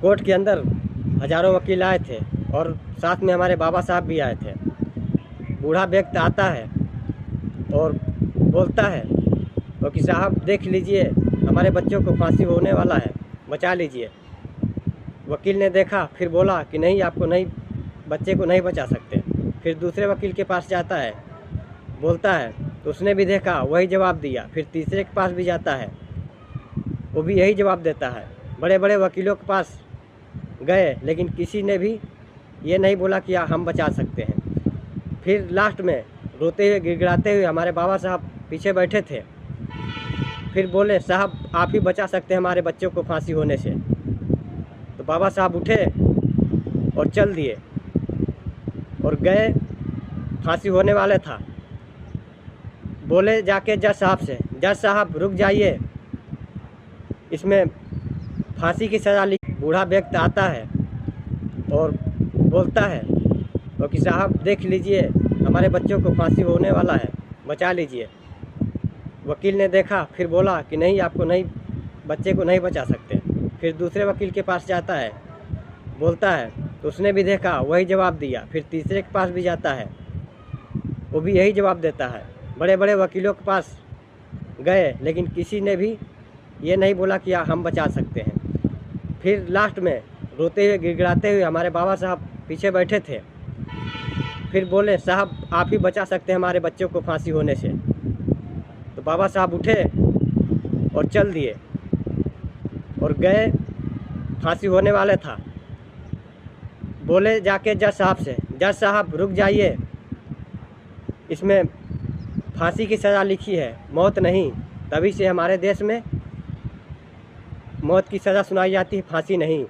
Court के अंदर हजारों वकील आए थे और साथ में हमारे बाबा साहब भी आए थे। बूढ़ा व्यक्ति आता है और बोलता है वकील साहब देख लीजिए, हमारे बच्चों को फांसी होने वाला है, बचा लीजिए। वकील ने देखा, फिर बोला कि नहीं, आपको नहीं, बच्चे को नहीं बचा सकते। फिर दूसरे वकील के पास जाता है, बोलता है, तो उसने भी देखा, वही जवाब दिया। फिर तीसरे के पास भी जाता है, वो भी यही जवाब देता है। बड़े बड़े वकीलों के पास गए, लेकिन किसी ने भी ये नहीं बोला कि हम बचा सकते हैं। फिर लास्ट में रोते हुए गिड़गिड़ाते हुए हमारे बाबा साहब पीछे बैठे थे। फिर बोले, साहब आप ही बचा सकते हैं हमारे बच्चों को फांसी होने से। तो बाबा साहब उठे और चल दिए और गए। फांसी होने वाला था। बोले जाके जज साहब से, जज साहब रुक जाइए, इसमें फांसी की सज़ा लिखी। बूढ़ा व्यक्ति आता है और बोलता है वकील साहब देख लीजिए, हमारे बच्चों को फांसी होने वाला है, बचा लीजिए। वकील ने देखा, फिर बोला कि नहीं, आपको नहीं, बच्चे को नहीं बचा सकते। फिर दूसरे वकील के पास जाता है, बोलता है, तो उसने भी देखा, वही जवाब दिया। फिर तीसरे के पास भी जाता है, वो भी यही जवाब देता है। बड़े बड़े वकीलों के पास गए, लेकिन किसी ने भी ये नहीं बोला कि हम बचा सकते हैं। फिर लास्ट में रोते हुए गिड़गिड़ाते हुए हमारे बाबा साहब पीछे बैठे थे। फिर बोले, साहब आप ही बचा सकते हैं हमारे बच्चों को फांसी होने से। तो बाबा साहब उठे और चल दिए और गए। फांसी होने वाला था। बोले जाके जज साहब से, जज साहब रुक जाइए, इसमें फांसी की सज़ा लिखी है, मौत नहीं। तभी से हमारे देश में मौत की सज़ा सुनाई जाती है, फांसी नहीं।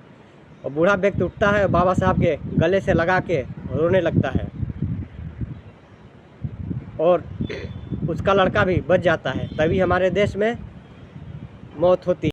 और बूढ़ा व्यक्ति उठता है और बाबा साहब के गले से लगा के रोने लगता है और उसका लड़का भी बच जाता है। तभी हमारे देश में मौत होती है।